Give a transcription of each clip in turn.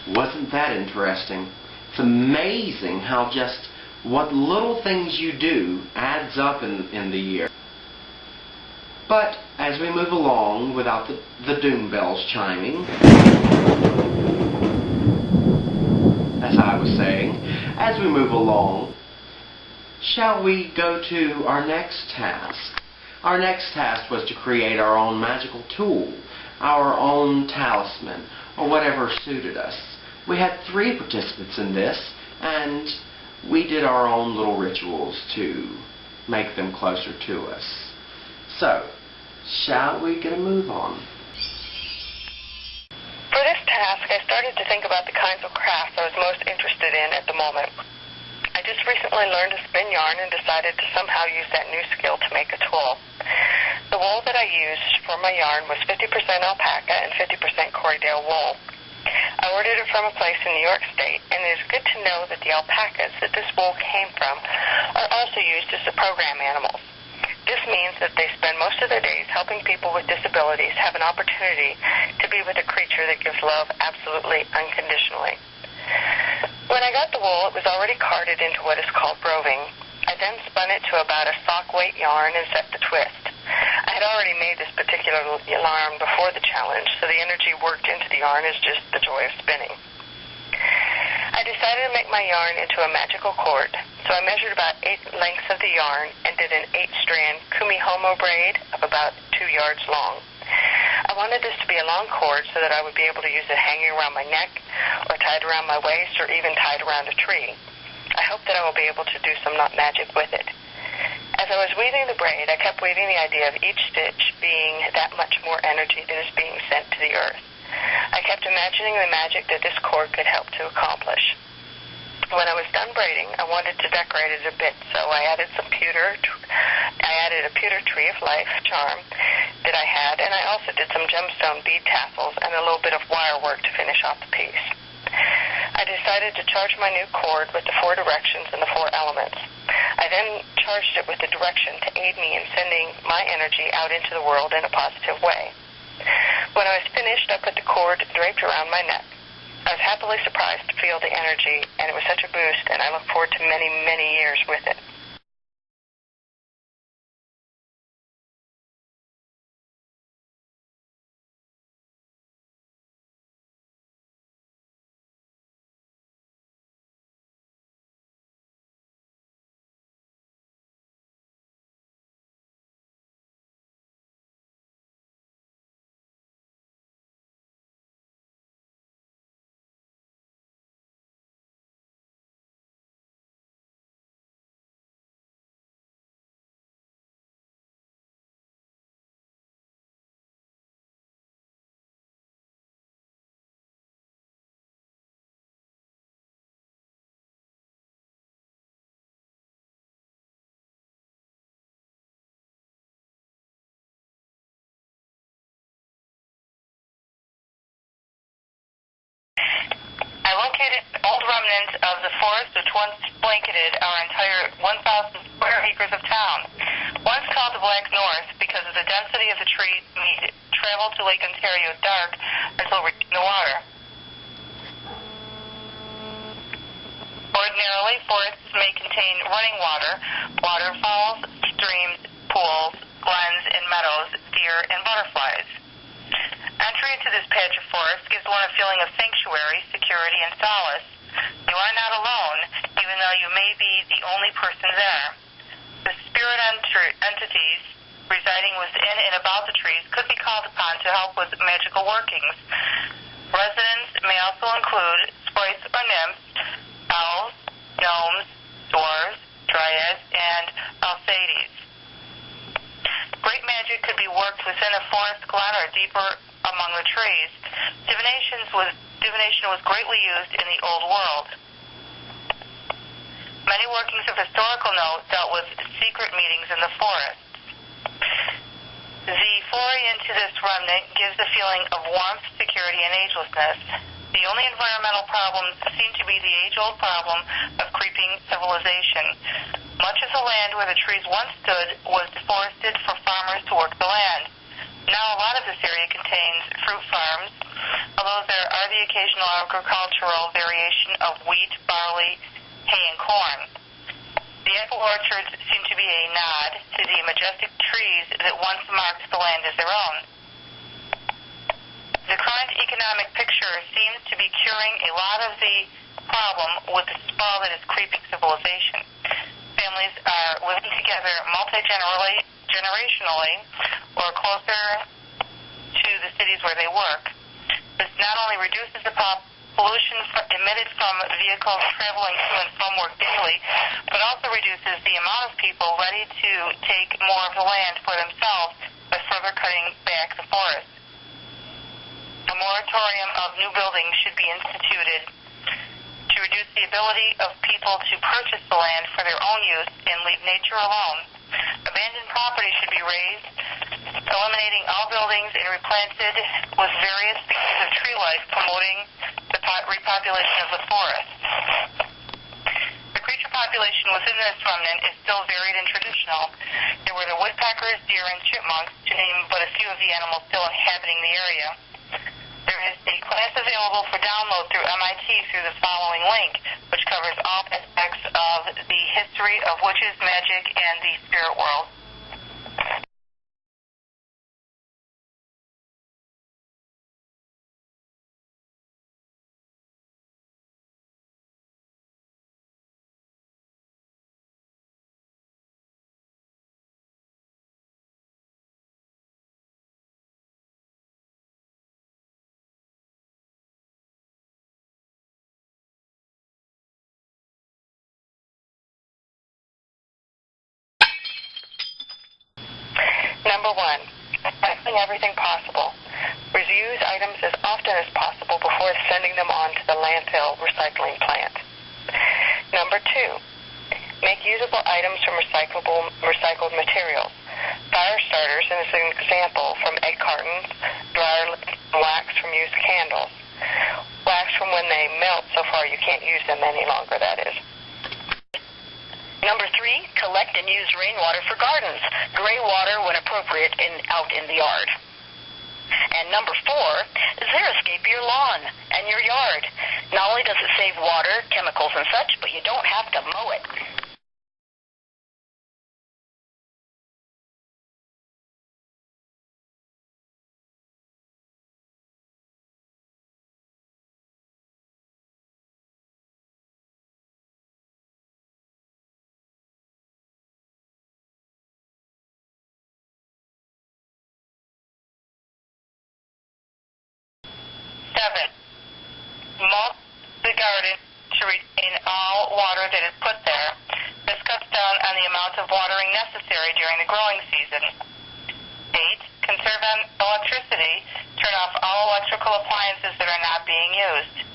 Wasn't that interesting? It's amazing how just what little things you do adds up in the year. But as we move along without the doom bells chiming, as I was saying, as we move along, shall we go to our next task? Our next task was to create our own magical tool, our own talisman, or whatever suited us. We had 3 participants in this, and we did our own little rituals to make them closer to us. So, shall we get a move on? For this task, I started to think about the kinds of crafts I was most interested in at the moment. I just recently learned to spin yarn and decided to somehow use that new skill to make a tool. The wool that I used for my yarn was 50% alpaca and 50% Corriedale wool. I ordered it from a place in New York State, and it is good to know that the alpacas that this wool came from are also used as the program animals. This means that they spend most of their days helping people with disabilities have an opportunity to be with a creature that gives love absolutely unconditionally. When I got the wool, it was already carded into what is called roving. I then spun it to about a sock weight yarn and set the twist. I had already made this particular yarn before the challenge, so the energy worked into the yarn is just the joy of spinning. I decided to make my yarn into a magical cord, so I measured about 8 lengths of the yarn and did an 8-strand kumihomo braid of about 2 yards long. I wanted this to be a long cord so that I would be able to use it hanging around my neck or tied around my waist or even tied around a tree. I hope that I will be able to do some knot magic with it. As I was weaving the braid, I kept weaving the idea of each stitch being that much more energy that is being sent to the earth. I kept imagining the magic that this cord could help to accomplish. When I was done braiding, I wanted to decorate it a bit, so I added a pewter tree of life charm that I had, and I also did some gemstone bead tassels and a little bit of wire work to finish off the piece. I decided to charge my new cord with the 4 directions and the 4 elements. I then charged it with the direction to aid me in sending my energy out into the world in a positive way. When I was finished, I put the cord draped around my neck. I was happily surprised to feel the energy, and it was such a boost, and I look forward to many, many years with it. I located old remnants of the forest which once blanketed our entire 1,000 square acres of town. Once called the Black North because of the density of the trees made travel to Lake Ontario dark until reaching the water. Ordinarily, forests may contain running water, waterfalls, streams, pools, glens, and meadows, deer, and butterflies. Entry into this patch of forest gives one a feeling of sanctuary, security, and solace. You are not alone, even though you may be the only person there. The spirit entities residing within and about the trees could be called upon to help with magical workings. Residents may also include sprites or nymphs, elves, gnomes, dwarves, dryads, and alcides. Great magic could be worked within a forest glen or deeper among the trees. Divination was greatly used in the Old World. Many workings of historical note dealt with secret meetings in the forests. The foray into this remnant gives a feeling of warmth, security, and agelessness. The only environmental problems seem to be the age-old problem of creeping civilization. Much of the land where the trees once stood was deforested for farmers to work the land. Now a lot of this area contains fruit farms, although there are the occasional agricultural variation of wheat, barley, hay, and corn. The apple orchards seem to be a nod to the majestic trees that once marked the land as their own. The current economic picture seems to be curing a lot of the problem with the sprawl that is creeping civilization. Families are living together multi-generationally or closer to the cities where they work. This not only reduces the pollution emitted from vehicles traveling to and from work daily, but also reduces the amount of people ready to take more of the land for themselves by further cutting back the forest. A moratorium of new buildings should be instituted to reduce the ability of people to purchase the land for their own use and leave nature alone. Abandoned property should be raised, eliminating all buildings and replanted with various species of tree life, promoting the repopulation of the forest. The creature population within this remnant is still varied and traditional. There were the woodpeckers, deer, and chipmunks, to name but a few of the animals still inhabiting the area. There is a class available for download through MIT through the following link, which covers all aspects of the history of witches, magic, and the spirit world. Number 1, recycling everything possible. Reuse items as often as possible before sending them on to the landfill recycling plant. Number 2, make usable items from recycled materials. Fire starters, as an example, from egg cartons, dryer wax from used candles. Wax from when they melt so far you can't use them any longer, that is. Number 3, collect and use rainwater for gardens. Gray water when appropriate out in the yard. And number 4, xeriscape your lawn and your yard. Not only does it save water, chemicals, and such, but you don't have to mow it. Mulch the garden to retain all water that is put there. This cuts down on the amount of watering necessary during the growing season. 8. Conserve electricity. Turn off all electrical appliances that are not being used.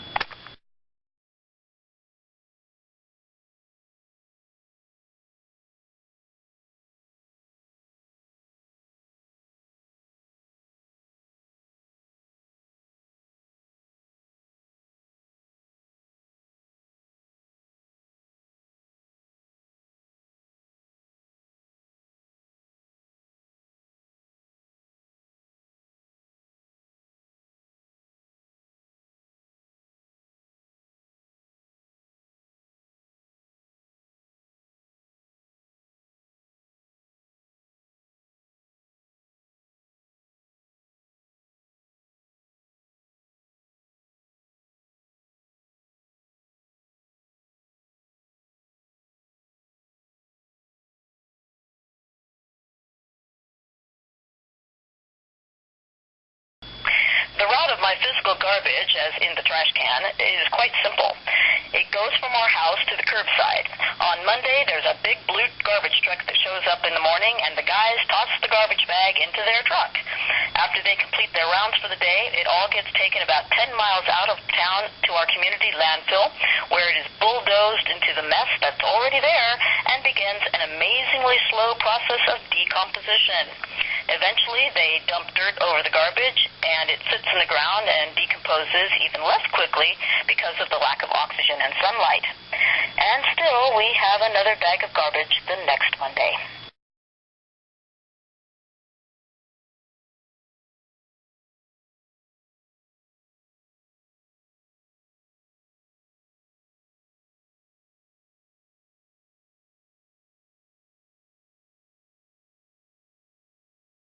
The route of my physical garbage, as in the trash can, is quite simple. It goes from our house to the curbside. On Monday, there's a big blue garbage truck that shows up in the morning, and the guys toss the garbage bag into their truck. After they complete their rounds for the day, it all gets taken about 10 miles out of town to our community landfill, where it is bulldozed into the mess that's already there and begins an amazingly slow process of decomposition. Eventually, they dump dirt over the garbage, and it sits in the ground and decomposes even less quickly because of the lack of oxygen and sunlight. And still, we have another bag of garbage the next Monday.